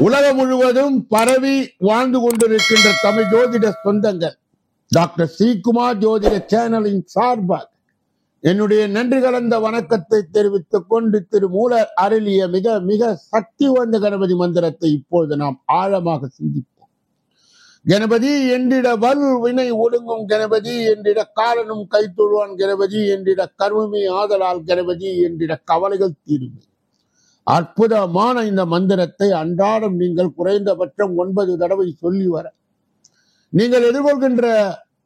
உலகம் முழுவதும் பரவி வாழ்ந்து கொண்டிருக்கின்ற தமிழ் ஜோதிட சொந்தங்கள் டாக்டர் ஸ்ரீகுமார் ஜோதிட சேனலின் சார்பாக என்னுடைய நன்றி கலந்த வணக்கத்தை தெரிவித்துக் கொண்டு திரு மூலர் அருளிய மிக மிக சக்தி வாய்ந்த கணபதி மந்திரத்தை இப்பொழுது நாம் ஆழமாக சிந்திப்போம். கணபதி என்றிட வல் வினை ஒடுங்கும், கணபதி என்றிட காலனும் கைத்தொழுவான், கணபதி என்றிட கர்மமே ஆதலால், கணபதி என்றிட கவலைகள் தீருமே. அற்புதமான இந்த மந்திரத்தை அன்றாடம் நீங்கள் குறைந்தபட்சம் 9 தடவை சொல்லி வர, நீங்கள் எதிர்கொள்கின்ற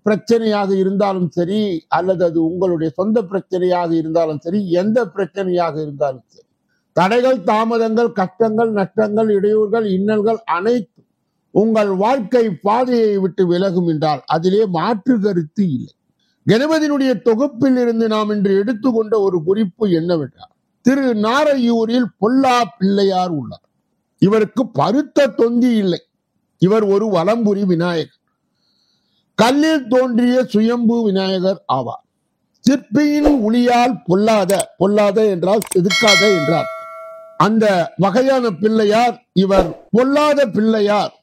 பிரச்சனையாக இருந்தாலும் சரி, அல்லது அது உங்களுடைய சொந்த பிரச்சனையாக இருந்தாலும் சரி, எந்த பிரச்சனையாக இருந்தாலும் சரி, தடைகள், தாமதங்கள், கஷ்டங்கள், நஷ்டங்கள், இடையூறுகள், இன்னல்கள் அனைத்தும் உங்கள் வாழ்க்கை பாதையை விட்டு விலகும் என்றால் அதிலே மாற்று கருத்து இல்லை. கணபதியினுடைய தொகுப்பில் இருந்து நாம் இன்று எடுத்துக்கொண்ட ஒரு குறிப்பு என்னவென்றால், திரு நாரையூரில் பொல்லா பிள்ளையார் உள்ளார். இவருக்கு பருத்த தொந்தி இல்லை. இவர் ஒரு வலம்புரி விநாயகர், கல்லில் தோன்றிய சுயம்பு விநாயகர் ஆவார். சிற்பியின் ஒளியால் பொல்லாத என்றால் செதுக்காத என்றார். அந்த வகையான பிள்ளையார் இவர். பொல்லாத பிள்ளையார்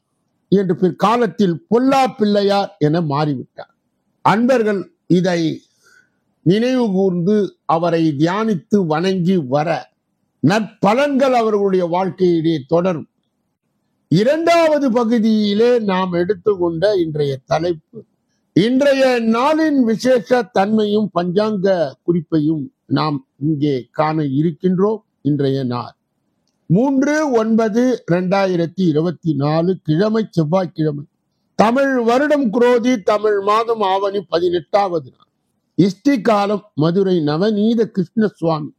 என்று பிற்காலத்தில் பொல்லா பிள்ளையார் என மாறிவிட்டார். அன்பர்கள் இதை நினைவு கூர்ந்து அவரை தியானித்து வணங்கி வர நற்பலன்கள் அவர்களுடைய வாழ்க்கையிலே தொடரும். இரண்டாவது பகுதியிலே நாம் எடுத்துக்கொண்ட இன்றைய தலைப்பு, இன்றைய நாளின் விசேஷ தன்மையும் பஞ்சாங்க குறிப்பையும் நாம் இங்கே காண இருக்கின்றோம். இன்றைய நாள் 3/9/2024 கிழமை, செவ்வாய்க்கிழமை, தமிழ் வருடம் குரோதி, தமிழ் மாதம் ஆவணி 18வது நாள். இஷ்டி காலம் மதுரை நவநீத கிருஷ்ண சுவாமி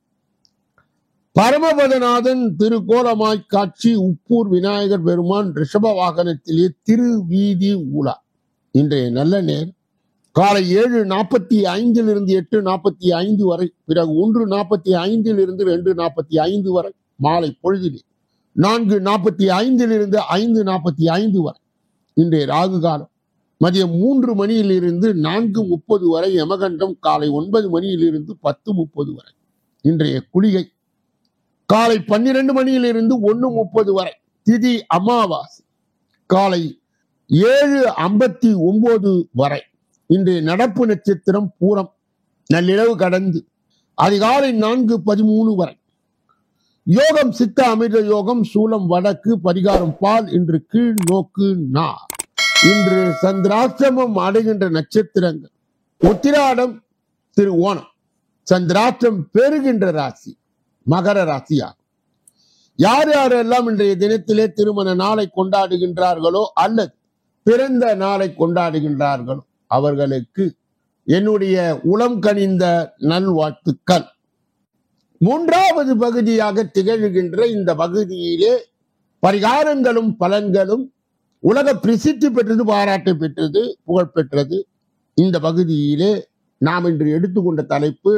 பரமபதநாதன் திருக்கோலமாய் காட்சி. உப்பூர் விநாயகர் பெருமான் ரிஷப வாகனத்திலே திருவீதி ஊழா. இன்றைய நல்ல நேரம் காலை 7:45 8:45 வரை, பிறகு 1:45 2:45 வரை, மாலை பொழுதிலே 4:45 5:45 வரை. இன்றைய ராகு காலம் மதியம் 3 மணியிலிருந்து 4:30 வரை, யமகண்டம் காலை 9 மணியிலிருந்து 10:30 வரை. இன்றைய குளிகை காலை 12 மணியிலிருந்து 1:30 வரை. திதி அமாவாசை காலை 7:59 வரை. இன்றைய நடப்பு நட்சத்திரம் பூரம், நள்ளிரவு கடந்து அதிகாலை 4:13 வரை. யோகம் சித்த அமிர்த யோகம், சூலம் வடக்கு, பரிகாரம் பால். இன்று கீழ் நோக்கு நா. இன்று சந்திராஷ்டிரமம் அடைகின்ற நட்சத்திரங்கள் உத்திராடம், திருவோணம். சந்திராஷ்டிரம் பெறுகின்ற ராசி மகர ராசியாகும். யார் யாரெல்லாம் இன்றைய தினத்திலே திருமண நாளை கொண்டாடுகின்றார்களோ அல்லது பிறந்த நாளை கொண்டாடுகின்றார்களோ அவர்களுக்கு என்னுடைய உளம் கனிந்த நல்வாழ்த்துக்கள். மூன்றாவது பகுதியாக திகழ்கின்ற இந்த பகுதியிலே பரிகாரங்களும் பலன்களும் உலக பிரசித்தி பெற்றது, பாராட்டை பெற்றது, புகழ் பெற்றது. இந்த பகுதியிலே நாம் இன்று எடுத்துக்கொண்ட தலைப்பு,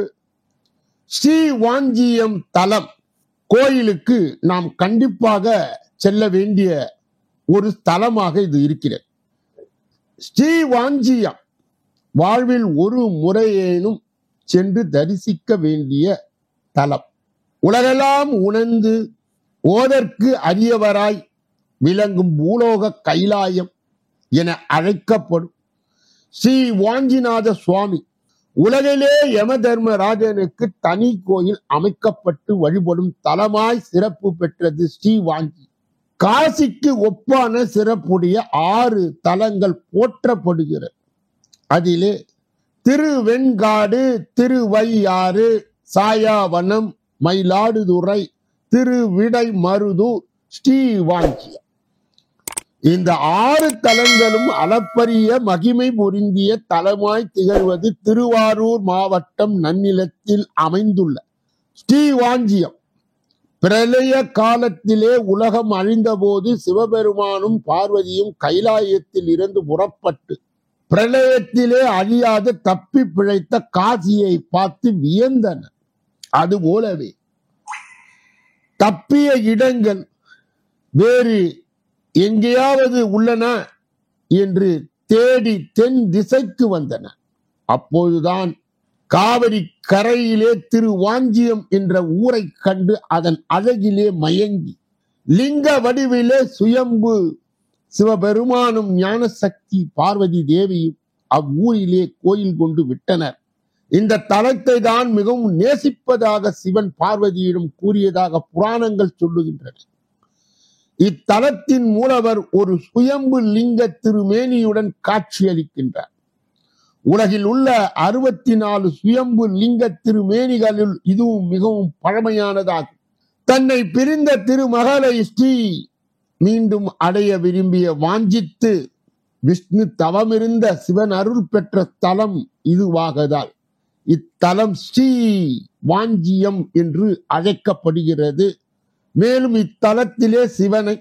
ஸ்ரீ வாஞ்சியம் தலம். கோயிலுக்கு நாம் கண்டிப்பாக செல்ல வேண்டிய ஒரு ஸ்தலமாக இது இருக்கிறது. ஸ்ரீ வாஞ்சியம் வாழ்வில் ஒரு முறையேனும் சென்று தரிசிக்க வேண்டிய தலம். உலகெல்லாம் உணர்ந்து ஓதற்கு அரியவராய் விளங்கும் பூலோக கைலாயம் என அழைக்கப்படும் ஸ்ரீ வாஞ்சிநாத சுவாமி உலகிலே யம தர்மராஜனுக்கு தனி கோயில் அமைக்கப்பட்டு வழிபடும் தலமாய் சிறப்பு பெற்றது ஸ்ரீ வாஞ்சி. காசிக்கு ஒப்பான சிறப்புடைய 6 தலங்கள் போற்றப்படுகிறது. அதிலே திருவெண்காடு, திருவையாறு, சாயாவனம், மயிலாடுதுறை, திருவிடை மருதூர், ஸ்ரீ வாஞ்சியம். இந்த 6 தலங்களும் அளப்பரிய மகிமை பொருந்திய தலமாய் திகழ்வது திருவாரூர் மாவட்டம் நன்னிலத்தில் அமைந்துள்ள ஸ்ரீ வாஞ்சியம். பிரளய காலத்திலே உலகம் அழிந்தபோது சிவபெருமானும் பார்வதியும் கைலாயத்தில் இருந்து புறப்பட்டு பிரளயத்திலே அழியாத தப்பி பிழைத்த காசியை பார்த்து வியந்தனர். அதுபோலவே தப்பிய இடங்கள் வேறு எங்கேயாவது உள்ளன என்று தேடி தென் திசைக்கு வந்தன. அப்போதுதான் காவிரி கரையிலே திருவாஞ்சியம் என்ற ஊரை கண்டு அதன் அழகிலே மயங்கி லிங்க வடிவிலே சுயம்பு சிவபெருமானும் ஞான சக்தி பார்வதி தேவியும் அவ்வூரிலே கோயில் கொண்டு விட்டனர். இந்த தலத்தை தான் மிகவும் நேசிப்பதாக சிவன் பார்வதியிடம் கூறியதாக புராணங்கள் சொல்லுகின்றன. இத்தலத்தின் மூலவர் ஒரு சுயம்பு லிங்க திருமேனியுடன் காட்சியளிக்கின்றார். உலகில் உள்ள 64 சுயம்பு லிங்க திருமேனிகளில் இதுவும் மிகவும் பழமையானதாகும். தன்னை பிரிந்த திருமகளை ஸ்ரீ மீண்டும் அடைய விரும்பிய வாஞ்சித்து விஷ்ணு தவமிருந்த சிவன் அருள் பெற்ற தலம் இதுவாகதால் இத்தலம் ஸ்ரீ வாஞ்சியம் என்று அழைக்கப்படுகிறது. மேலும் இத்தலத்திலே சிவனை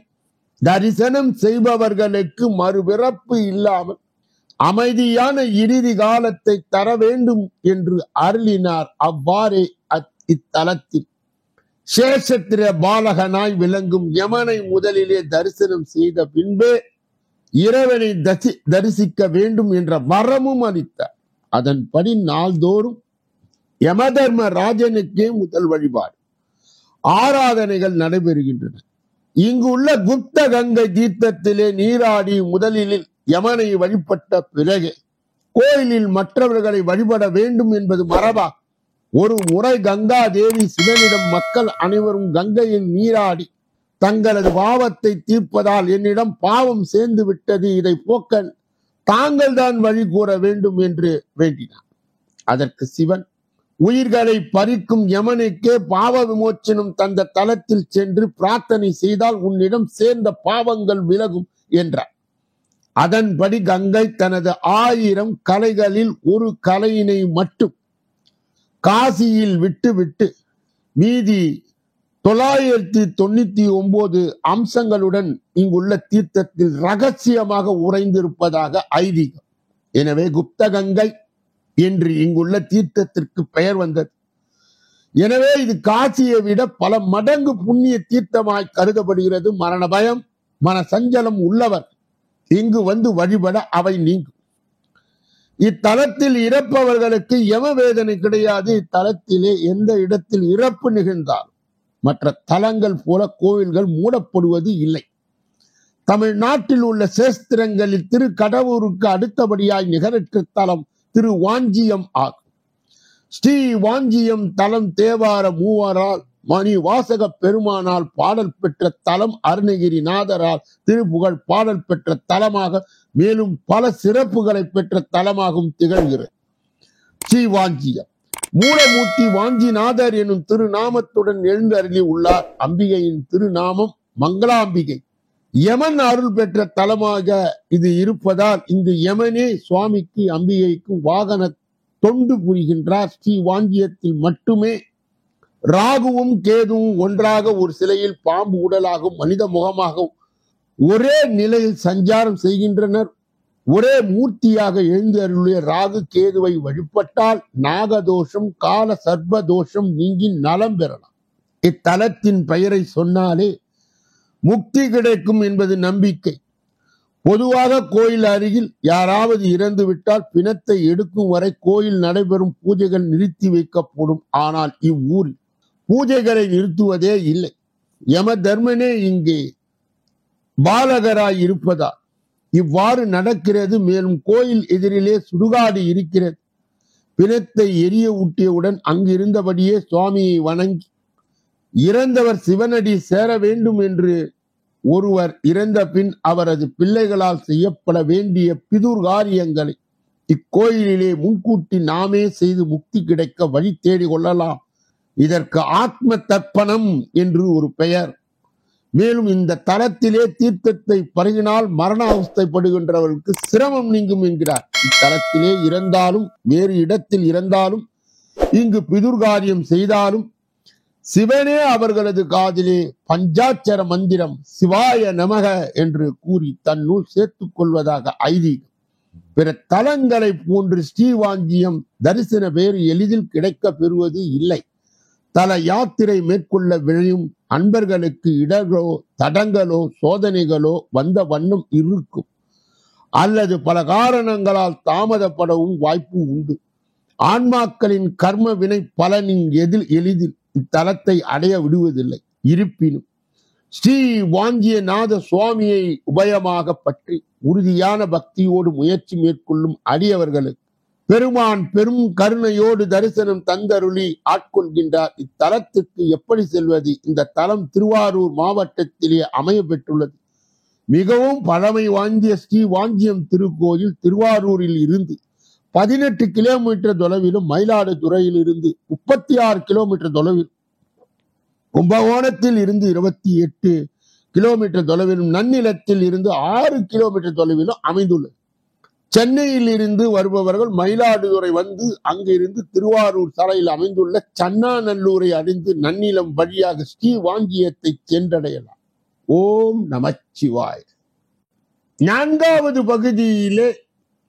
தரிசனம் செய்பவர்களுக்கு மறுபிறப்பு இல்லாமல் அமைதியான இறுதி காலத்தை தர வேண்டும் என்று அருளினார். அவ்வாறே இத்தலத்தில் சேஷத்திர பாலகனாய் விளங்கும் யமனை முதலிலே தரிசனம் செய்த பின்பே இறைவனை தரிசிக்க வேண்டும் என்ற வரமும் அளித்தார். அதன்படி நாள்தோறும் யமதர்ம ராஜனுக்கே முதல் வழிபாடு ஆராதனைகள் நடைபெறுகின்றன. இங்கு உள்ள குப்த கங்கை தீர்த்தத்திலே நீராடி முதலில் யமனை வழிபட்ட பிறகு கோயிலில் மற்றவர்களை வழிபட வேண்டும் என்பது மரபா. ஒரு முறை கங்கா தேவி சிவனிடம் மக்கள் அனைவரும் கங்கையில் நீராடி தங்களது பாவத்தை தீர்ப்பதால் என்னிடம் பாவம் சேர்ந்து விட்டது, இதை போக்க தாங்கள் தான் வழி கூற வேண்டும் என்று வேண்டினார். அதற்கு சிவன் உயிர்களை பறிக்கும் யமனுக்கே பாவ விமோச்சனம் தந்த தலத்தில் சென்று பிரார்த்தனை செய்தால் உன்னிடம் சேர்ந்த பாவங்கள் விலகும் என்றார். அதன்படி கங்கை தனது 1000 கலைகளில் ஒரு கலையினை மட்டும் காசியில் விட்டு மீதி 999 அம்சங்களுடன் இங்குள்ள தீர்த்தத்தில் ரகசியமாக உறைந்திருப்பதாக ஐதீகம். எனவே குப்த கங்கை என்று இங்குள்ள தீர்த்தத்திற்கு பெயர் வந்தது. எனவே இது காசியை விட பல மடங்கு புண்ணிய தீர்த்தமாய் கருதப்படுகிறது. மரண பயம், மன சஞ்சலம் உள்ளவர் இங்கு வந்து வழிபட அவை நீங்கும். இத்தலத்தில் இறப்பவர்களுக்கு யம வேதனை கிடையாது. இத்தலத்திலே எந்த இடத்தில் இறப்பு நிகழ்ந்தால் மற்ற தலங்கள் போல கோவில்கள் மூடப்படுவது இல்லை. தமிழ்நாட்டில் உள்ள சேஸ்திரங்களில் திருக்கடவூருக்கு அடுத்தபடியாய் நிகரற்ற தலம் திரு வாஞ்சியம் ஆகும். ஸ்ரீ வாஞ்சியம் தலம் தேவார மூவரால் மணி வாசக பெருமானால் பாடல் பெற்ற தலம், அருணகிரிநாதரால் திருப்புகழ் பாடல் பெற்ற தலமாக மேலும் பல சிறப்புகளை பெற்ற தலமாகவும் திகழ்கிறது. ஸ்ரீ வாஞ்சியம் மூலமூர்த்தி வாஞ்சிநாதர் எனும் திருநாமத்துடன் எழுந்தருளி உள்ளார். அம்பிகையின் திருநாமம் மங்களாம்பிகை. யமன் அருள் பெற்ற தலமாக இது இருப்பதால் இங்கு யமனே சுவாமிக்கு அம்பிகைக்கும் வாகன தொண்டு புரிகின்றார். ஸ்ரீ வாஞ்சியத்தில் மட்டுமே ராகுவும் கேதுவும் ஒன்றாக ஒரு சிலையில் பாம்பு உடலாகவும் மனித முகமாகவும் ஒரே நிலையில் சஞ்சாரம் செய்கின்றனர். ஒரே மூர்த்தியாக எழுந்து அருளிய ராகு கேதுவை வழிபட்டால் நாகதோஷம் கால சர்ப்ப தோஷம் நீங்கி நலம் பெறலாம். இத்தலத்தின் பெயரை சொன்னாலே முக்தி கிடைக்கும் என்பது நம்பிக்கை. பொதுவாக கோயில் அருகில் யாராவது இறந்து விட்டால் பிணத்தை எடுக்கும் வரை கோயில் நடைபெறும் பூஜைகள் நிறுத்தி வைக்கப்படும். ஆனால் இவ்வூரில் பூஜைகளை நிறுத்துவதே இல்லை. யம தர்மனே இங்கே பாலகராய் இருப்பதால் இவ்வாறு நடக்கிறது. மேலும் கோயில் எதிரிலே சுடுகாடு இருக்கிறது. பிணத்தை எரிய ஊட்டியவுடன் அங்கிருந்தபடியே சுவாமியை வணங்கி இறந்தவர் சிவனடி சேர வேண்டும் என்று ஒருவர் இறந்த பின் அவரது பிள்ளைகளால் செய்யப்பட வேண்டிய பிதுர் காரியங்களை இக்கோயிலிலே முன்கூட்டி நாமே செய்து முக்தி கிடைக்க வழி தேடி கொள்ளலாம். இதற்கு ஆத்ம தர்ப்பணம் என்று ஒரு பெயர். மேலும் இந்த தலத்திலே தீர்த்தத்தை பருகினால் மரண அவஸ்தைப்படுகின்றவர்களுக்கு சிரமம் நீங்கும் என்கிறார். இத்தலத்திலே இறந்தாலும் வேறு இடத்தில் இறந்தாலும் இங்கு பிதுர்காரியம் செய்தாலும் சிவனே அவர்களது காதிலே பஞ்சாட்சர மந்திரம் சிவாய நமக என்று கூறி தன்னுள் சேர்த்துக் கொள்வதாக ஐதீகம். பிற தலங்களை போன்று ஸ்ரீவாஞ்சியம் தரிசன வேறு எளிதில் கிடைக்க பெறுவது இல்லை. தல யாத்திரை மேற்கொள்ள விழையும் அன்பர்களுக்கு இடர்களோ தடங்களோ சோதனைகளோ வந்த வண்ணம் இருக்கும், அல்லது பல காரணங்களால் தாமதப்படவும் வாய்ப்பு உண்டு. ஆன்மாக்களின் கர்ம வினை பலனின் எளிதில் இத்தலத்தை அடைய விடுவதில்லை. இருப்பினும் ஸ்ரீ வாஞ்சியநாத சுவாமியை உபயமாக பற்றி உறுதியான பக்தியோடு முயற்சி மேற்கொள்ளும் அடியவர்களுக்கு பெருமான் பெரும் கருணையோடு தரிசனம் தந்தருளி ஆட்கொள்கின்றார். இத்தலத்துக்கு எப்படி செல்வது? இந்த தலம் திருவாரூர் மாவட்டத்திலே அமைய பெற்றுள்ளது. மிகவும் பழமை வாய்ந்த ஸ்ரீ வாஞ்சியம் திருக்கோயில் திருவாரூரில் இருந்து 18 கிலோமீட்டர் தொலைவிலும், மயிலாடுதுறையில் இருந்து 36 கிலோமீட்டர் தொலைவில், கும்பகோணத்தில் இருந்து 28 கிலோமீட்டர் தொலைவிலும், நன்னிலத்தில் இருந்து 6 கிலோமீட்டர் தொலைவிலும் அமைந்துள்ளது. சென்னையில் இருந்து வருபவர்கள் மயிலாடுதுறை வந்து அங்கிருந்து திருவாரூர் சாலையில் அமைந்துள்ள சன்னாநல்லூரை அடைந்து நன்னிலம் வழியாக ஸ்ரீ வாஞ்சியத்தை சென்றடையலாம். ஓம் நமச்சிவாய. 4வது பகுதியிலே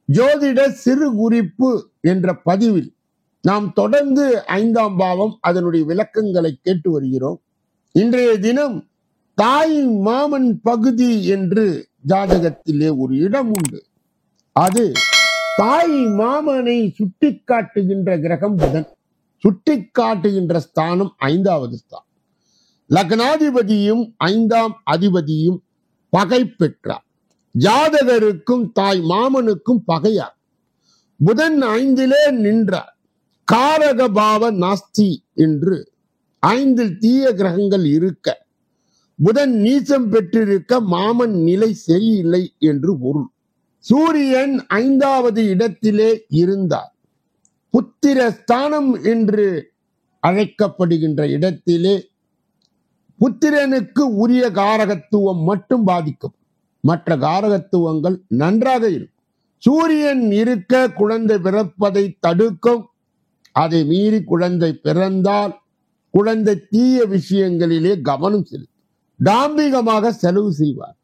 ஜோதிட சிறு குறிப்பு என்ற பதிவில் நாம் தொடர்ந்து 5ஆம் பாவம் அதனுடைய விளக்கங்களை கேட்டு வருகிறோம். இன்றைய தினம் தாய் மாமன் பகுதி என்று ஜாதகத்திலே ஒரு இடம் உண்டு. அது தாய் மாமனை சுட்டி காட்டுகின்ற கிரகம் புதன். சுட்டி காட்டுகின்ற ஸ்தானம் 5வது ஸ்தானம். லக்னாதிபதியும் 5ஆம் அதிபதியும் பகை பெற்றார். ஜாதகருக்கும் தாய் மாமனுக்கும் பகையார். புதன் 5லே நின்றார். காரக பாவ நாஸ்தி என்று 5 தீய கிரகங்கள் இருக்க புதன் நீச்சம் பெற்றிருக்க மாமன் நிலை சரியில்லை என்று பொருள். சூரியன் 5வது இடத்திலே இருந்தார். புத்திர ஸ்தானம் என்று அழைக்கப்படுகின்ற இடத்திலே புத்திரனுக்கு உரிய காரகத்துவம் மட்டும் பாதிக்கும். மற்ற காரகத்துவங்கள் நன்றாக இருக்கும். சூரியன் இருக்க குழந்தை பிறப்பதை தடுக்கும். அதை மீறி குழந்தை பிறந்தால் குழந்தை தீய விஷயங்களிலே கவனம் செலுத்தும். தாம்பிகமாக செலவு செய்வார்.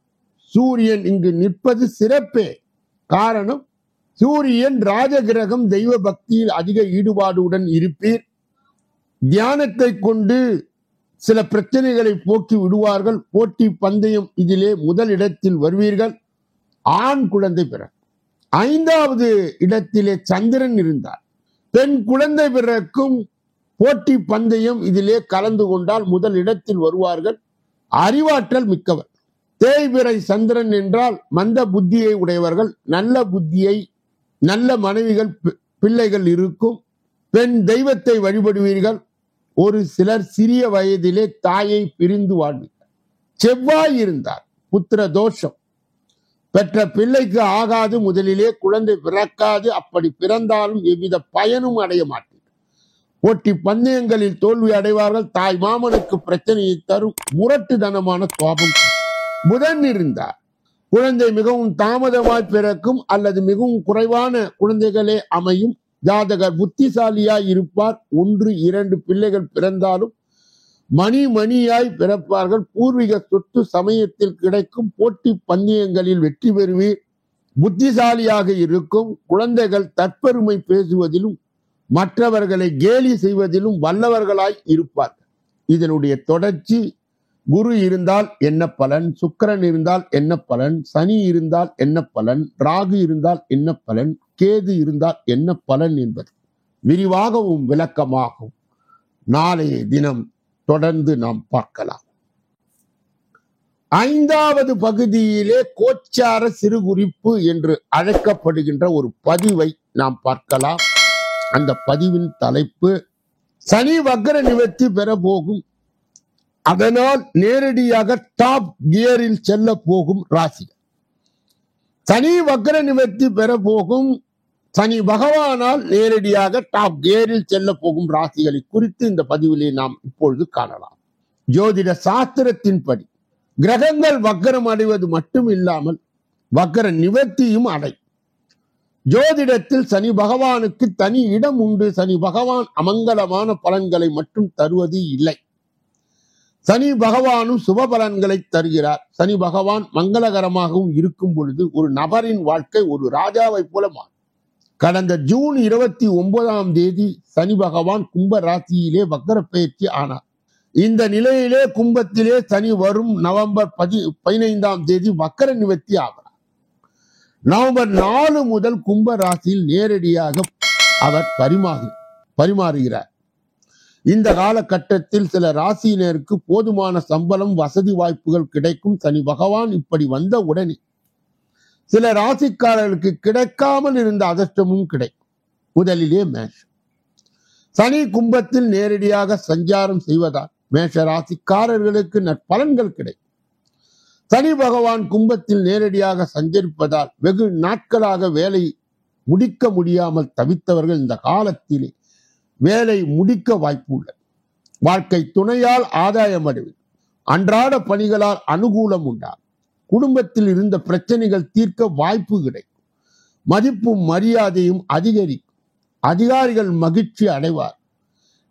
சூரியன் இங்கு நிற்பது சிறப்பே. காரணம், சூரியன் ராஜகிரகம். தெய்வ பக்தியில் அதிக ஈடுபாடுடன் இருப்பீர். தியானத்தை கொண்டு சில பிரச்சனைகளை போக்கி விடுவார்கள். போட்டி பந்தயம் இதிலே முதலிடத்தில் வருவீர்கள். ஆண் குழந்தை பிறக்கும். 5வது இடத்திலே சந்திரன் இருந்தார். பெண் குழந்தை பிறக்கும். போட்டி பந்தயம் இதிலே கலந்து கொண்டால் முதல் இடத்தில் வருவார்கள். அறிவாற்றல் மிக்கவர். தேய்பிறை சந்திரன் என்றால் மந்த புத்தியை உடையவர்கள். நல்ல புத்தியை, நல்ல மனைவிகள், பிள்ளைகள் இருக்கும். பெண் தெய்வத்தை வழிபடுவீர்கள். ஒரு சிலர் சிறிய வயதிலே தாயை பிரிந்து வாழ்வீர்கள். செவ்வாய் இருந்தார். புத்திர தோஷம். பெற்ற பிள்ளைக்கு ஆகாது. முதலிலே குழந்தை பிறக்காது. அப்படி பிறந்தாலும் எவ்வித பயனும் அடைய மாட்டீர்கள். போட்டி பந்தயங்களில் தோல்வி அடைவார்கள். தாய் மாமனுக்கு பிரச்சனையை தரும் முரட்டுத்தனமான சுவாபம். புதன் இருந்தார். குழந்தை மிகவும் தாமதமாய் பிறக்கும் அல்லது மிகவும் குறைவான குழந்தைகளே அமையும். ஜாதகர் புத்திசாலியாய் இருப்பார். 1, 2 பிள்ளைகள் பிறந்தாலும் மணியாய் பிறப்பார்கள். பூர்வீக சொத்து சமயத்தில் கிடைக்கும். போட்டி பந்தயங்களில் வெற்றி பெறுவீர். புத்திசாலியாக இருக்கும். குழந்தைகள் தற்பெருமை பேசுவதிலும் மற்றவர்களை கேலி செய்வதிலும் வல்லவர்களாய் இருப்பார்கள். இதனுடைய தொடர்ச்சி குரு இருந்தால் என்ன பலன், சுக்கிரன் இருந்தால் என்ன பலன், சனி இருந்தால் என்ன பலன், ராகு இருந்தால் என்ன பலன், கேது இருந்தால் என்ன பலன் என்பது விரிவாகவும் விளக்கமாகவும் நாளைய தினம் தொடர்ந்து நாம் பார்க்கலாம். 5வது பகுதியிலே கோச்சார சிறு குறிப்பு என்று அழைக்கப்படுகின்ற ஒரு பதிவை நாம் பார்க்கலாம். அந்த பதிவின் தலைப்பு சனி வக்ர நிவர்த்தி பெற போகும். அதனால் நேரடியாக டாப் கியரில் செல்ல போகும் ராசிகள். சனி வக்ர நிவர்த்தி பெற போகும். சனி பகவானால் நேரடியாக டாப் கியரில் செல்ல போகும் ராசிகளை குறித்து இந்த பதிவிலே நாம் இப்பொழுது காணலாம். ஜோதிட சாஸ்திரத்தின்படி கிரகங்கள் வக்ரம் அடைவது மட்டும் இல்லாமல் வக்ர நிவர்த்தியும் அடை. ஜோதிடத்தில் சனி பகவானுக்கு தனி இடம் உண்டு. சனி பகவான் அமங்கலமான பலன்களை மட்டும் தருவது இல்லை. சனி பகவானும் சுப பலன்களை தருகிறார். சனி பகவான் மங்களகரமாகவும் இருக்கும் பொழுது ஒரு நபரின் வாழ்க்கை ஒரு ராஜாவை போல மாறும். கடந்த ஜூன் 29ஆம் தேதி சனி பகவான் கும்ப ராசியிலே வக்ர பயிற்சி ஆனார். இந்த நிலையிலே கும்பத்திலே சனி வரும் நவம்பர் 15ஆம் தேதி வக்ர நிவர்த்தி ஆகிறார். நவம்பர் 4 முதல் கும்ப ராசியில் நேரடியாக அவர் பரிமாறுகிறார். இந்த காலகட்டத்தில் சில ராசியினருக்கு போதுமான சம்பளம் வசதி வாய்ப்புகள் கிடைக்கும். சனி பகவான் இப்படி வந்த உடனே சில ராசிக்காரர்களுக்கு கிடைக்காமல் இருந்த அதிர்ஷ்டமும் கிடைக்கும். முதலிலே மேஷம். சனி கும்பத்தில் நேரடியாக சஞ்சாரம் செய்வதால் மேஷ ராசிக்காரர்களுக்கு நற்பலன்கள் கிடைக்கும். சனி பகவான் கும்பத்தில் நேரடியாக சஞ்சரிப்பதால் வெகு நாட்களாக வேலை முடிக்க முடியாமல் தவித்தவர்கள் இந்த காலத்திலே வேலை முடிக்க வாய்ப்பு உள்ளது. வாழ்க்கை துணையால் ஆதாயம் அடைவது, அன்றாட பணிகளால் அனுகூலம் உண்டாகும். குடும்பத்தில் இருந்த பிரச்சனைகள் தீர்க்க வாய்ப்பு கிடைக்கும். மதிப்பும் மரியாதையும் அதிகரிக்கும். அதிகாரிகள் மகிழ்ச்சி அடைவார்.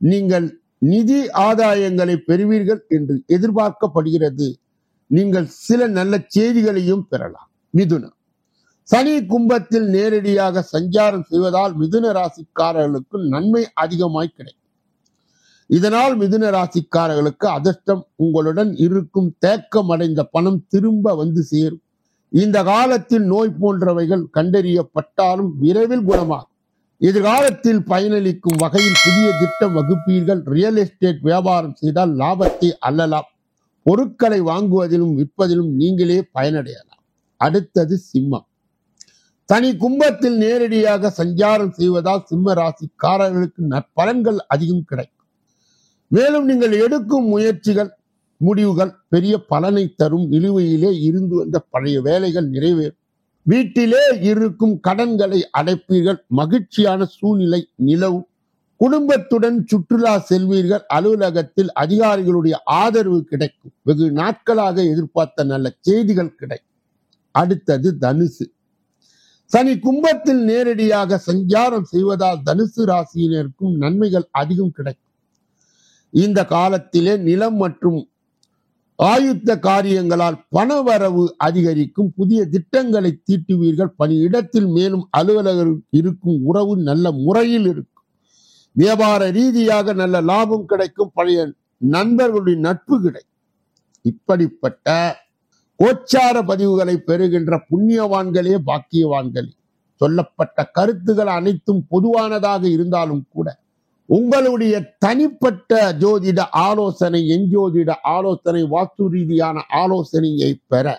நீங்கள் நிதி ஆதாயங்களை பெறுவீர்கள் என்று எதிர்பார்க்கப்படுகிறது. நீங்கள் சில நல்ல செய்திகளையும் பெறலாம். மிதுனம். சனி கும்பத்தில் நேரடியாக சஞ்சாரம் செய்வதால் மிதுன ராசிக்காரர்களுக்கு நன்மை அதிகமாய் கிடைக்கும். இதனால் மிதுன ராசிக்காரர்களுக்கு அதிர்ஷ்டம், உங்களுடன் இருக்கும் தேக்கம் அடைந்த பணம் திரும்ப வந்து சேரும். இந்த காலத்தில் நோய் போன்றவைகள் கண்டறியப்பட்டாலும் விரைவில் குணமாகும். எதிர்காலத்தில் பயனளிக்கும் வகையில் புதிய திட்டம் வகுப்பீர்கள். ரியல் எஸ்டேட் வியாபாரம் செய்தால் லாபத்தை அள்ளலாம். பொருட்களை வாங்குவதிலும் விற்பதிலும் நீங்களே பயனடையலாம். அடுத்தது சிம்மம். சனி கும்பத்தில் நேரடியாக சஞ்சாரம் செய்வதால் சிம்ம ராசிக்காரர்களுக்கு நற்பலன்கள் அதிகம் கிடைக்கும். மேலும் நீங்கள் எடுக்கும் முயற்சிகள், முடிவுகள் பெரிய பலனை தரும். நிலுவையிலே இருந்து வந்த பழைய வேலைகள் நிறைவேறும். வீட்டிலே இருக்கும் கடன்களை அடைப்பீர்கள். மகிழ்ச்சியான சூழ்நிலை நிலவும். குடும்பத்துடன் சுற்றுலா செல்வீர்கள். அலுவலகத்தில் அதிகாரிகளுடைய ஆதரவு கிடைக்கும். வெகு நாட்களாக எதிர்பார்த்த நல்ல செய்திகள் கிடைக்கும். அடுத்தது தனுசு. சனி கும்பத்தில் நேரடியாக சஞ்சாரம் செய்வதால் தனுசு ராசியினருக்கும் நன்மைகள் அதிகம் கிடைக்கும். இந்த காலத்திலே நிலம் மற்றும் ஆயுத்த காரியங்களால் பணவரவு அதிகரிக்கும். புதிய திட்டங்களை தீட்டுவீர்கள். பணியிடத்தில் மேலும் அலுவலகர் இருக்கும் உறவு நல்ல முறையில் இருக்கும். வியாபார ரீதியாக நல்ல லாபம் கிடைக்கும். பழைய நண்பர்களுடைய நட்பு கிடைக்கும். இப்படிப்பட்ட கோச்சார பதிவுகளை பெறுகின்ற புண்ணியவான்களே பாக்கியவான்களே. சொல்லப்பட்ட கருத்துகள் அனைத்தும் பொதுவானதாக இருந்தாலும் கூட உங்களுடைய தனிப்பட்ட ஜோதிட ஆலோசனை, எஞ்சோதிட ஆலோசனை, வாஸ்து ரீதியான ஆலோசனையை பெற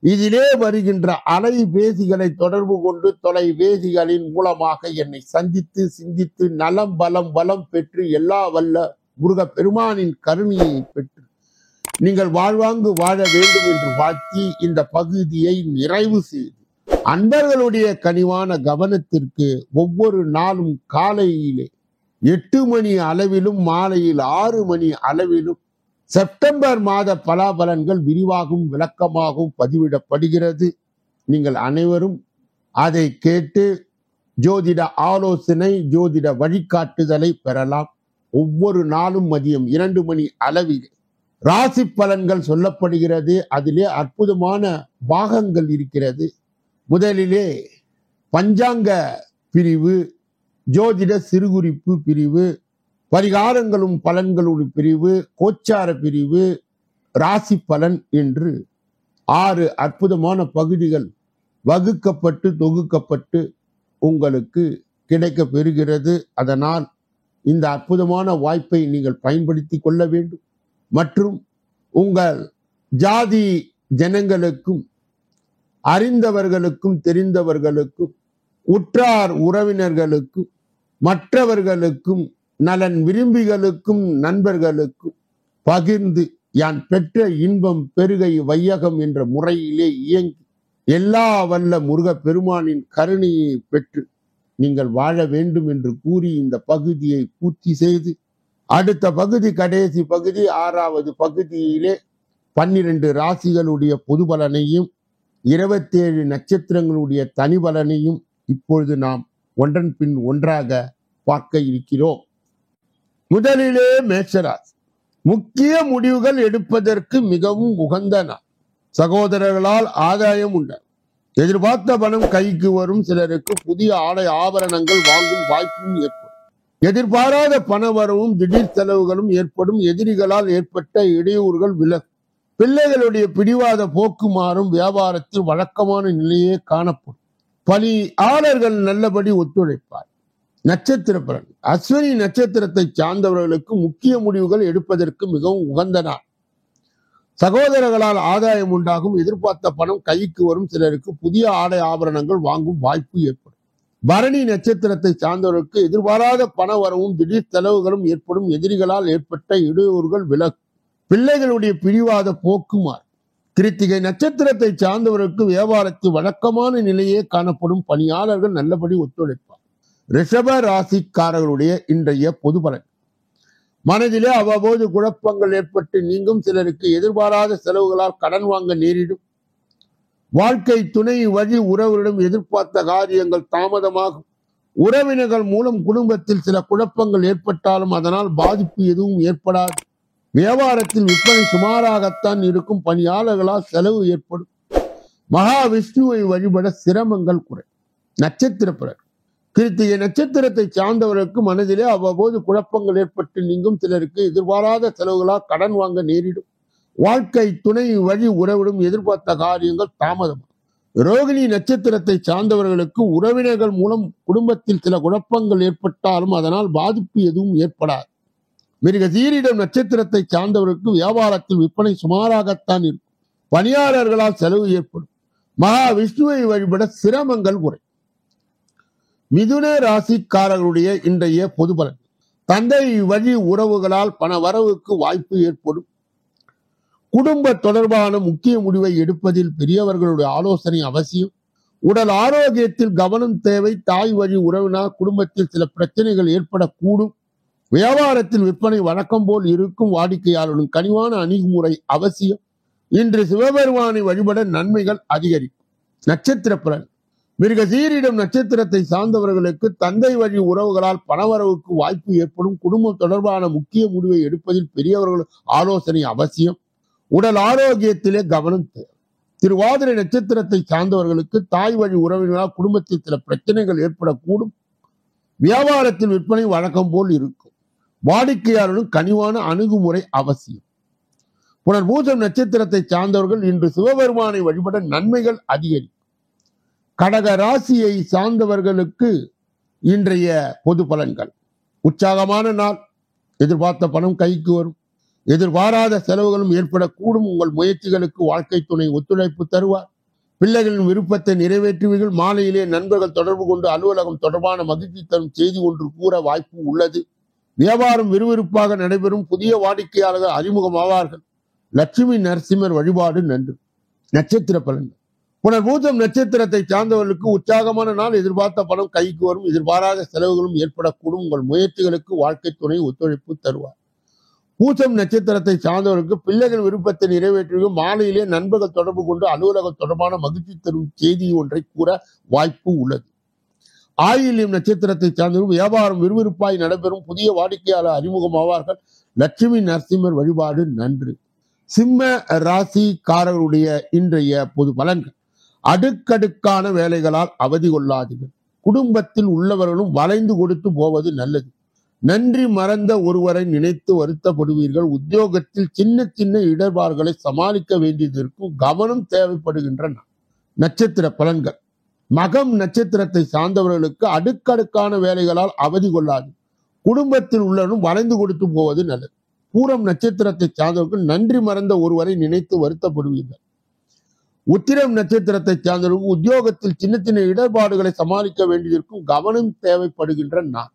இதிலே வருகின்ற அலைபேசிகளை தொடர்பு கொண்டு தொலைபேசிகளின் மூலமாக என்னை சந்தித்து சிந்தித்து நலம் பலம் வளம் பெற்று எல்லா வல்ல முருக பெருமானின் கருணையை பெற்று நீங்கள் வாழ்வாங்கு வாழ வேண்டும் என்று வாழ்த்தி இந்த பகுதியை நிறைவு செய்து அன்பர்களுடைய கனிவான கவனத்திற்கு ஒவ்வொரு நாளும் காலையிலே 8 மணி அளவிலும் மாலையில் 6 மணி அளவிலும் செப்டம்பர் மாத பலாபலன்கள் விரிவாகவும் விளக்கமாகவும் பதிவிடப்படுகிறது. நீங்கள் அனைவரும் அதை கேட்டு ஜோதிட ஆலோசனை, ஜோதிட வழிகாட்டுதலை பெறலாம். ஒவ்வொரு நாளும் மதியம் 2 மணி அளவில் ராசி பலன்கள் சொல்லப்படுகிறது. அதிலே அற்புதமான பாகங்கள் இருக்கிறது. முதலிலே பஞ்சாங்க பிரிவு, ஜோதிட சிறுகுறிப்பு பிரிவு, பரிகாரங்களும் பலன்களுடைய பிரிவு, கோச்சார பிரிவு, ராசி பலன் என்று 6 அற்புதமான பகுதிகள் வகுக்கப்பட்டு தொகுக்கப்பட்டு உங்களுக்கு கிடைக்க பெறுகிறது. அதனால் இந்த அற்புதமான வாய்ப்பை நீங்கள் பயன்படுத்தி கொள்ள வேண்டும். மற்றும் உங்கள் ஜாதி ஜனங்களுக்கும் அறிந்தவர்களுக்கும் தெரிந்தவர்களுக்கும் உற்றார் உறவினர்களுக்கும் மற்றவர்களுக்கும் நலன் விரும்பிகளுக்கும் நண்பர்களுக்கும் பகிர்ந்து யான் பெற்ற இன்பம் பெருகை வையகம் என்ற முறையிலே இயங்கி எல்லா வல்ல முருக பெருமானின் கருணையை பெற்று நீங்கள் வாழ வேண்டும் என்று கூறி இந்த பகுதியை பூர்த்தி செய்து அடுத்த பகுதி, கடைசி பகுதி 6வது பகுதியிலே 12 ராசிகளுடைய பொது பலனையும் 27 நட்சத்திரங்களுடைய தனி பலனையும் இப்பொழுது நாம் ஒன்றன் பின் ஒன்றாக பார்க்க இருக்கிறோம். முதலிலே மேஷராசி. முக்கிய முடிவுகள் எடுப்பதற்கு மிகவும் உகந்த நாள். சகோதரர்களால் ஆதாயம் உண்டு. எதிர்பார்த்த பணம் கைக்கு வரும். சிலருக்கு புதிய ஆடை ஆபரணங்கள் வாங்கும் வாய்ப்பும் ஏற்படும். எதிர்பாராத பண வரவும் திடீர் செலவுகளும் ஏற்படும். எதிரிகளால் ஏற்பட்ட இடையூறுகள் விலகும். பிள்ளைகளுடைய பிடிவாத போக்கு மாறும். வியாபாரத்தில் வழக்கமான நிலையே காணப்படும். பணியாளர்கள் நல்லபடி ஒத்துழைப்பார். நட்சத்திர பலன். அஸ்வினி நட்சத்திரத்தை சார்ந்தவர்களுக்கு முக்கிய முடிவுகள் எடுப்பதற்கு மிகவும் உகந்த நாள். சகோதரர்களால் ஆதாயம் உண்டாகும். எதிர்பார்த்த பணம் கைக்கு வரும். சிலருக்கு புதிய ஆடை ஆபரணங்கள் வாங்கும் வாய்ப்பு ஏற்படும். பரணி நட்சத்திரத்தை சார்ந்தவர்களுக்கு எதிர்பாராத பண வரவும் திடீர் செலவுகளும் ஏற்படும். எதிரிகளால் ஏற்பட்ட இடையூறுகள் விலகும். பிள்ளைகளுடைய பிடிவாத போக்குமாறு. கிருத்திகை நட்சத்திரத்தை சார்ந்தவர்களுக்கு வியாபாரத்தில் வழக்கமான நிலையே காணப்படும். பணியாளர்கள் நல்லபடி ஒத்துழைப்பார். ரிஷப ராசிக்காரர்களுடைய இன்றைய பொது பலன். மனதிலே அவ்வப்போது குழப்பங்கள் ஏற்பட்டு நீங்கும். சிலருக்கு எதிர்பாராத செலவுகளால் கடன் வாங்க நேரிடும். வாழ்க்கை துணை வழி உறவுகளிடம் எதிர்பார்த்த காரியங்கள் தாமதமாகும். உறவினர்கள் மூலம் குடும்பத்தில் சில குழப்பங்கள் ஏற்பட்டாலும் அதனால் பாதிப்பு எதுவும் ஏற்படாது. வியாபாரத்தில் விற்பனை சுமாராகத்தான் இருக்கும். பணியாளர்களால் செலவு ஏற்படும். மகாவிஷ்ணுவை வழிபட சிரமங்கள் குறை. நட்சத்திர பலன். கிருத்திகை நட்சத்திரத்தை சார்ந்தவர்களுக்கு மனதிலே அவ்வப்போது குழப்பங்கள் ஏற்பட்டு நீங்கும். சிலருக்கு எதிர்பாராத செலவுகளால் கடன் வாங்க நேரிடும். வாழ்க்கை துணை வழி உறவிடும் எதிர்பார்த்த காரியங்கள் தாமதம். ரோகிணி நட்சத்திரத்தை சார்ந்தவர்களுக்கு உறவினர்கள் மூலம் குடும்பத்தில் சில குழப்பங்கள் ஏற்பட்டாலும் அதனால் பாதிப்பு எதுவும் ஏற்படாது. மிருகசீரிடம் நட்சத்திரத்தை சார்ந்தவர்களுக்கு வியாபாரத்தில் விற்பனை சுமாராகத்தான் இருக்கும். பணியாளர்களால் செலவு ஏற்படும். மகாவிஷ்ணுவை வழிபட சிரமங்கள் குறை. மிதுன ராசிக்காரர்களுடைய இன்றைய பொது பலன். தந்தை வழி உறவுகளால் பண வரவுக்கு வாய்ப்பு ஏற்படும். குடும்ப தொடர்பான முக்கிய முடிவை எடுப்பதில் பெரியவர்களுடைய ஆலோசனை அவசியம். உடல் ஆரோக்கியத்தில் கவனம் தேவை. தாய் வழி உறவினால் குடும்பத்தில் சில பிரச்சனைகள் ஏற்படக்கூடும். வியாபாரத்தில் விற்பனை வழக்கம் போல் இருக்கும். வாடிக்கையாளர்களும் கனிவான அணுகுமுறை அவசியம். இன்று சிவபெருமானை வழிபட நன்மைகள் அதிகரிக்கும். நட்சத்திர பலன். மிருகசீரிடம் நட்சத்திரத்தை சார்ந்தவர்களுக்கு தந்தை வழி உறவுகளால் பணவரவுக்கு வாய்ப்பு ஏற்படும். குடும்பம் தொடர்பான முக்கிய முடிவை எடுப்பதில் பெரியவர்கள் ஆலோசனை அவசியம். உடல் ஆரோக்கியத்திலே கவனம் தேவை. திருவாதிரை நட்சத்திரத்தை சார்ந்தவர்களுக்கு தாய் வழி உறவினரால் குடும்பத்தில் சில பிரச்சனைகள் ஏற்படக்கூடும். வியாபாரத்தில் விற்பனை வழக்கம் போல் இருக்கும். வாடிக்கையாளர்களும் கனிவான அணுகுமுறை அவசியம். புனர்பூசம் நட்சத்திரத்தை சார்ந்தவர்கள் இன்று சிவபெருமானை வழிபட நன்மைகள் அதிகரிக்கும். கடக ராசியை சார்ந்தவர்களுக்கு இன்றைய பொது பலன்கள். உற்சாகமான நாள். எதிர்பார்த்த பணம் கைக்கு வரும். எதிர்பாராத செலவுகளும் ஏற்படக்கூடும். உங்கள் முயற்சிகளுக்கு வாழ்க்கை துணை ஒத்துழைப்பு தருவார். பிள்ளைகளின் விருப்பத்தை நிறைவேற்றுவீர்கள். மாலையிலே நண்பர்கள் தொடர்பு கொண்டு அலுவலகம் தொடர்பான மகிழ்ச்சி தரும் செய்தி ஒன்று கூற வாய்ப்பு உள்ளது. வியாபாரம் விறுவிறுப்பாக நடைபெறும். புதிய வாடிக்கையாளர்கள் அறிமுகமாவார்கள். லட்சுமி நரசிம்மர் வழிபாடு நன்று. நட்சத்திர பலன்கள். புனர்பூசம் நட்சத்திரத்தை சார்ந்தவர்களுக்கு உற்சாகமான நாள். எதிர்பார்த்த பணம் கைக்கு வரும். எதிர்பாராத செலவுகளும் ஏற்படக்கூடும். உங்கள் முயற்சிகளுக்கு வாழ்க்கை துணை ஒத்துழைப்பு தருவார். பூசம் நட்சத்திரத்தை சார்ந்தவர்களுக்கு பிள்ளைகள் விருப்பத்தை நிறைவேற்றுவீர்கள். மாலையிலே நண்பர்கள் தொடர்பு கொண்டு அலுவலகம் தொடர்பான மகிழ்ச்சி தரும் செய்தி ஒன்றை கூற வாய்ப்பு உள்ளது. ஆயில்யம் நட்சத்திரத்தை சார்ந்தவர்கள் வியாபாரம் விறுவிறுப்பாய் நடைபெறும். புதிய வாடிக்கையாளர் அறிமுகமாவார்கள். லட்சுமி நரசிம்மர் வழிபாடு நன்று. சிம்ம ராசிக்காரர்களுடைய இன்றைய பொது பலன்கள். அடுக்கடுக்கான வேலைகளால் அவதி கொள்ளாதீர்கள். குடும்பத்தில் உள்ளவர்களும் வளைந்து கொடுத்து போவது நல்லது. நன்றி மறந்த ஒருவரை நினைத்து வருத்தப்படுவீர்கள். உத்தியோகத்தில் சின்ன சின்ன இடர்பாடுகளை சமாளிக்க வேண்டியது இருக்கும். கவனம் தேவைப்படுகின்ற நட்சத்திர பலன்கள். மகம் நட்சத்திரத்தை சார்ந்தவர்களுக்கு அடுக்கடுக்கான வேலைகளால் அவதி கொள்ளாது. குடும்பத்தில் உள்ளவரும் வளைந்து கொடுத்து போவது நல்லது. பூரம் நட்சத்திரத்தை சார்ந்தவர்கள் நன்றி மறந்த ஒருவரை நினைத்து வருத்தப்படுவீர்கள். உத்திரம் நட்சத்திரத்தை சார்ந்தவர்கள் உத்தியோகத்தில் சின்ன சின்ன இடர்பாடுகளை சமாளிக்க வேண்டியிருக்கும். கவனம் தேவைப்படுகின்ற நாள்.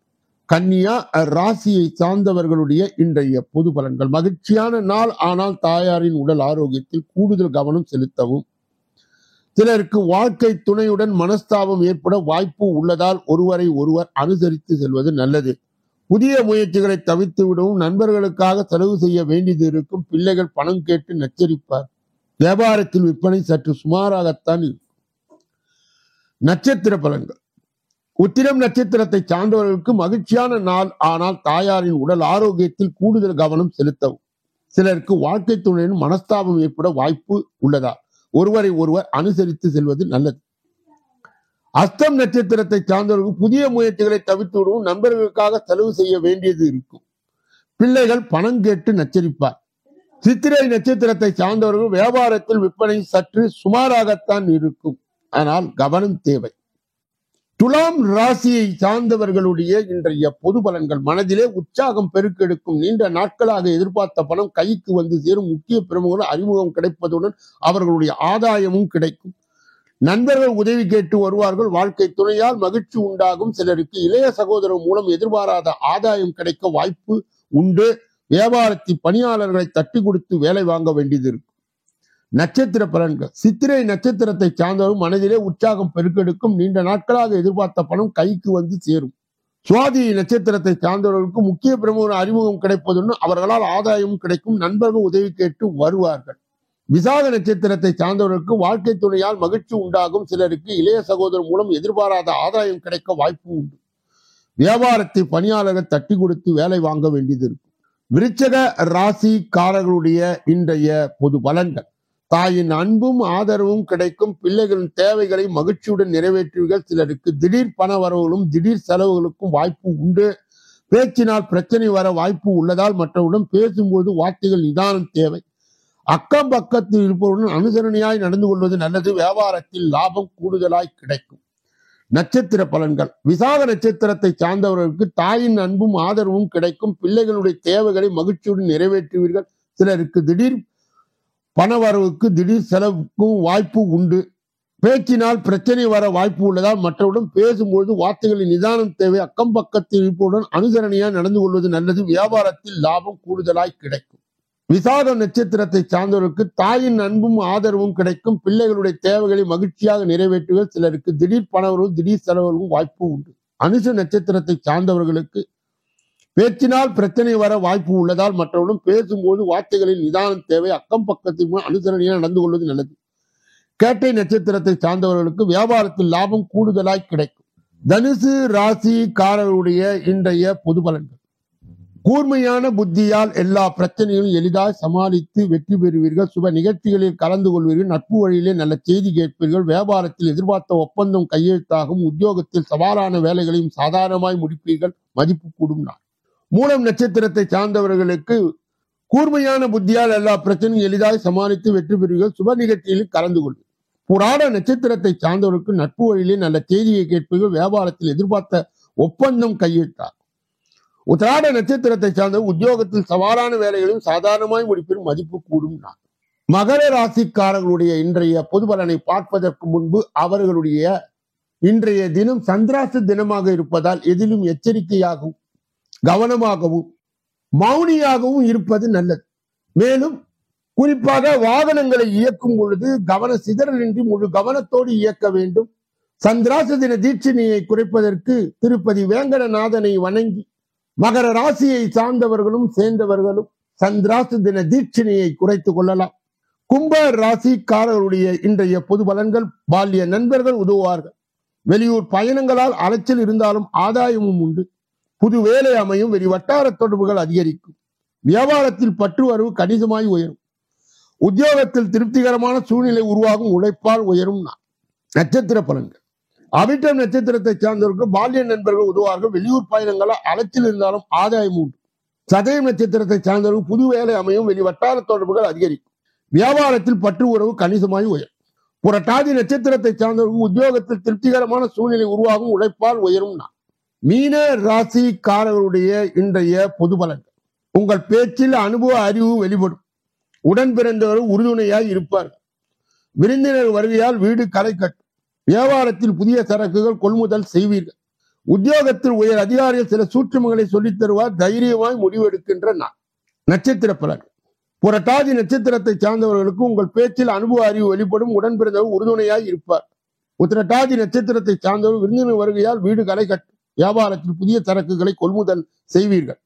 கன்னியா ராசியை சார்ந்தவர்களுடைய இன்றைய பொது பலன்கள். மகிழ்ச்சியான நாள். ஆனால் தாயாரின் உடல் ஆரோக்கியத்தில் கூடுதல் கவனம் செலுத்தவும். சிலருக்கு வாழ்க்கை துணையுடன் மனஸ்தாபம் ஏற்பட வாய்ப்பு உள்ளதால் ஒருவரை ஒருவர் அனுசரித்து செல்வது நல்லது. புதிய முயற்சிகளை தவிர்த்து விடவும். நண்பர்களுக்காக செலவு செய்ய வேண்டியது இருக்கும். பிள்ளைகள் பணம் கேட்டு நச்சரிப்பார். வியாபாரத்தில் விற்பனை சற்று சுமாராகத்தான் இருக்கும். நட்சத்திர பலன்கள். உத்திரம் நட்சத்திரத்தை சார்ந்தவர்களுக்கு மகிழ்ச்சியான நாள். ஆனால் தாயாரின் உடல் ஆரோக்கியத்தில் கூடுதல் கவனம் செலுத்தவும். சிலருக்கு வாழ்க்கை துணையின் மனஸ்தாபம் ஏற்பட வாய்ப்பு உள்ளதால் ஒருவரை ஒருவர் அனுசரித்து செல்வது நல்லது. அஸ்தம் நட்சத்திரத்தை சார்ந்தவர்கள் புதிய முயற்சிகளை தவிர்த்து விடவும். நண்பர்களுக்காக செலவு செய்ய வேண்டியது இருக்கும். பிள்ளைகள் பணம் கேட்டு நச்சரிப்பார். சித்திரை நட்சத்திரத்தை சார்ந்தவர்கள் வியாபாரத்தில் விற்பனை சற்று சுமாராகத்தான் இருக்கும். ஆனால் கவனம் தேவை. துலாம் ராசியை சார்ந்தவர்களுடைய இன்றைய பொது பலன்கள். மனதிலே உற்சாகம் பெருக்கெடுக்கும். நீண்ட நாட்களாக எதிர்பார்த்த பணம் கைக்கு வந்து சேரும். முக்கிய பிரமுகர்கள் அறிமுகம் கிடைப்பதுடன் அவர்களுடைய ஆதாயமும் கிடைக்கும். நண்பர்கள் உதவி கேட்டு வருவார்கள். வாழ்க்கை துணையால் மகிழ்ச்சி உண்டாகும். சிலருக்கு இளைய சகோதரர் மூலம் எதிர்பாராத ஆதாயம் கிடைக்க வாய்ப்பு உண்டு. வியாபாரத்தில் பணியாளர்களை தட்டி கொடுத்து வேலை வாங்க வேண்டியது இருக்கும். நட்சத்திர பலன்கள். சித்திரை நட்சத்திரத்தை சார்ந்தவரும் மனதிலே உற்சாகம் பெருக்கெடுக்கும். நீண்ட நாட்களாக எதிர்பார்த்த பணம் கைக்கு வந்து சேரும். சுவாதி நட்சத்திரத்தை சார்ந்தவர்களுக்கு முக்கிய பிரமுகர் அறிமுகம் கிடைப்பதுடன் அவர்களால் ஆதாயமும் கிடைக்கும். நண்பர்கள் உதவி கேட்டு வருவார்கள். விசாக நட்சத்திரத்தை சார்ந்தவர்களுக்கு வாழ்க்கை துணையால் மகிழ்ச்சி உண்டாகும். சிலருக்கு இளைய சகோதரர் மூலம் எதிர்பாராத ஆதாயம் கிடைக்க வாய்ப்பு உண்டு. வியாபாரத்தை பணியாளர்கள் தட்டி கொடுத்து வேலை வாங்க வேண்டியது இருக்கும். விருச்சக ராசிக்காரர்களுடைய இன்றைய பொது பலன்கள். தாயின் அன்பும் ஆதரவும் கிடைக்கும். பிள்ளைகளின் தேவைகளை மகிழ்ச்சியுடன் நிறைவேற்றுவீர்கள். சிலருக்கு திடீர் பண வரவுகளும் திடீர் செலவுகளுக்கும் வாய்ப்பு உண்டு. பேச்சினால் பிரச்சனை வர வாய்ப்பு உள்ளதால் மற்றவருடன் பேசும்போது வார்த்தைகள் நிதானம் தேவை. அக்கம் பக்கத்தில் இருப்பவருடன் அனுசரணையாய் நடந்து கொள்வது நல்லது. வியாபாரத்தில் லாபம் கூடுதலாய் கிடைக்கும். நட்சத்திர பலன்கள். விசாக நட்சத்திரத்தை சார்ந்தவர்களுக்கு தாயின் அன்பும் ஆதரவும் கிடைக்கும். பிள்ளைகளுடைய தேவைகளை மகிழ்ச்சியுடன் நிறைவேற்றுவீர்கள். சிலருக்கு திடீர் பணவரவுக்கு திடீர் செலவுக்கும் வாய்ப்பு உண்டு. பேச்சினால் பிரச்சனை வர வாய்ப்பு உள்ளதால் மற்றவுடன் பேசும்போது வார்த்தைகளின் நிதானம் தேவை. அக்கம் பக்கத்தில் இருப்பவுடன் அனுசரணையாய் நடந்து கொள்வது நல்லது. வியாபாரத்தில் லாபம் கூடுதலாய் கிடைக்கும். விசாக நட்சத்திரத்தை சார்ந்தவர்களுக்கு தாயின் அன்பும் ஆதரவும் கிடைக்கும். பிள்ளைகளுடைய தேவைகளை மகிழ்ச்சியாக நிறைவேற்றுவது. சிலருக்கு திடீர் பணவரவும் திடீர் செலவுகளுக்கும் வாய்ப்பு உண்டு. அனுச நட்சத்திரத்தை சார்ந்தவர்களுக்கு பேச்சினால் பிரச்சனை வர வாய்ப்பு உள்ளதால் மற்றவர்களும் பேசும்போது வார்த்தைகளில் நிதானம் தேவை. அக்கம் பக்கத்தில் அனுசரணையாக நடந்து கொள்வது நல்லது. கேட்டை நட்சத்திரத்தை சார்ந்தவர்களுக்கு வியாபாரத்தில் லாபம் கூடுதலாய் கிடைக்கும். தனுசு ராசிக்காரர்களுடைய இன்றைய பொது பலன்கள். கூர்மையான புத்தியால் எல்லா பிரச்சனைகளும் எளிதாக சமாளித்து வெற்றி பெறுவீர்கள். சுப நிகழ்ச்சிகளில் கலந்து கொள்வீர்கள். நட்பு வழியிலே நல்ல செய்தி கேட்பீர்கள். வியாபாரத்தில் எதிர்பார்த்த ஒப்பந்தம் கையெழுத்தாகும். உத்தியோகத்தில் சவாலான வேலைகளையும் சாதாரணமாய் முடிப்பீர்கள். மதிப்பு கூடும் நாள். மூலம் நட்சத்திரத்தை சார்ந்தவர்களுக்கு கூர்மையான புத்தியால் எல்லா பிரச்சனையும் எளிதாக சமாளித்து வெற்றி பெறுவீர்கள். சுப நிகழ்ச்சிகளில் கலந்து கொள்வீர்கள். புராட நட்சத்திரத்தை சார்ந்தவர்களுக்கு நட்பு வழியிலே நல்ல செய்தியை கேட்பீர்கள். வியாபாரத்தில் எதிர்பார்த்த ஒப்பந்தம் கையெழுத்தாகும். உத்திராட நட்சத்திரத்தை சார்ந்த உத்தியோகத்தில் சவாலான வேலைகளையும் சாதாரணமாய் முடிப்பில் மதிப்பு கூடும் நாள். மகர ராசிக்காரர்களுடைய இன்றைய பொது பலனை பார்ப்பதற்கு முன்பு அவர்களுடைய இன்றைய தினம் சந்திராச தினமாக இருப்பதால் எதிலும் எச்சரிக்கையாகவும் கவனமாகவும் மௌனியாகவும் இருப்பது நல்லது. மேலும் குறிப்பாக வாகனங்களை இயக்கும் பொழுது கவன சிதறலின்றி முழு கவனத்தோடு இயக்க வேண்டும். சந்திராச தின தீட்சணையை குறைப்பதற்கு திருப்பதி வேங்கடநாதனை வணங்கி மகர ராசியை சார்ந்தவர்களும் சேர்ந்தவர்களும் சந்திராச தின தீட்சணையை குறைத்துக் கொள்ளலாம். கும்ப ராசிக்காரர்களுடைய இன்றைய பொது பலன்கள். பால்ய நண்பர்கள் உதவுவார்கள். வெளியூர் பயணங்களால் அலைச்சல் இருந்தாலும் ஆதாயமும் உண்டு. புது வேலை அமையும். வெளி வட்டார தொடர்புகள் அதிகரிக்கும். வியாபாரத்தில் பற்று வரவு கணிசமாய் உயரும். உத்தியோகத்தில் திருப்திகரமான சூழ்நிலை உருவாகும். உழைப்பால் உயரும் நாள். நட்சத்திர பலன்கள். அவிட்டம் நட்சத்திரத்தை சார்ந்தவர்களுக்கு பால்ய நண்பர்கள் உதவுவார்கள். வெளியூர் பயணங்களால் அலைச்சல் இருந்தாலும் ஆதாயம் உண்டு. சதயம் நட்சத்திரத்தை சார்ந்தவர்கள் புது வேலை அமையும். வெளி வட்டார தொடர்புகள் அதிகரிக்கும். வியாபாரத்தில் பற்று உறவு கணிசமாய் உயரும். புரட்டாதி நட்சத்திரத்தை சார்ந்தவர்கள் உத்தியோகத்தில் திருப்திகரமான சூழ்நிலை உருவாகும். உழைப்பால் உயரும் நாள். மீன ராசிக்காரர்களுடைய இன்றைய பொது பலன்கள். உங்கள் பேச்சில் அனுபவ அறிவு வெளிப்படும். உடன் பிறந்தவர்கள் உறுதுணையாய் இருப்பார்கள். விருந்தினர் வருகையால் வீடு களை கட்டும். வியாபாரத்தில் புதிய சரக்குகள் கொள்முதல் செய்வீர்கள். உத்தியோகத்தில் உயர் அதிகாரிகள் சில சூட்சுமங்களை சொல்லித் தருவார். தைரியமாய் முடிவெடுக்கின்ற நாள். நட்சத்திர பலன்கள். புரட்டாதி நட்சத்திரத்தை சார்ந்தவர்களுக்கு உங்கள் பேச்சில் அனுபவ அறிவு வெளிப்படும். உடன் பிறந்தவர் உறுதுணையாய் இருப்பார். உத்திரட்டாதி நட்சத்திரத்தை சார்ந்தவர் விருந்தினர் வருகையால் வீடு களை கட்டும். வியாபாரத்தில் புதிய சரக்குகளை கொள்முதல் செய்வீர்கள்.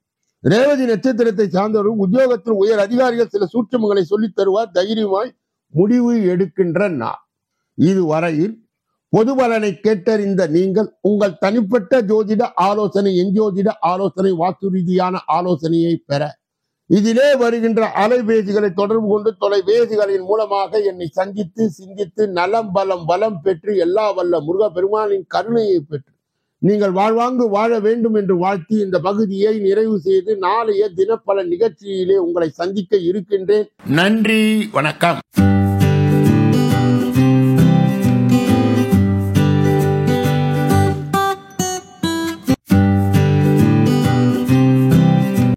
ரேவதி நட்சத்திரத்தை சார்ந்தவர்கள் உத்தியோகத்தில் உயர் அதிகாரிகள் சில சூட்சுமங்களை சொல்லித் தருவார். தைரியமாய் முடிவு எடுக்கின்ற நாள். இதுவரையில் பொது பலனை கேட்டறிந்த நீங்கள் உங்கள் தனிப்பட்ட ஜோதிட ஆலோசனை, எஞ்சோதிட ஆலோசனை, வாக்கு ரீதியான ஆலோசனையை பெற இதிலே வருகின்ற அலைபேசிகளை தொடர்பு கொண்டு தொலைபேசிகளின் மூலமாக என்னை சந்தித்து சிந்தித்து நலம் பலம் பலம் பெற்று எல்லா வல்ல முருக பெருமானின் கருணையை பெற்று நீங்கள் வாழ்வாங்கு வாழ வேண்டும் என்று வாழ்த்தி இந்த பகுதியை நிறைவு செய்து நாளைய தினப்பல நிகழ்ச்சியிலே உங்களை சந்திக்க இருக்கின்றேன். நன்றி, வணக்கம்.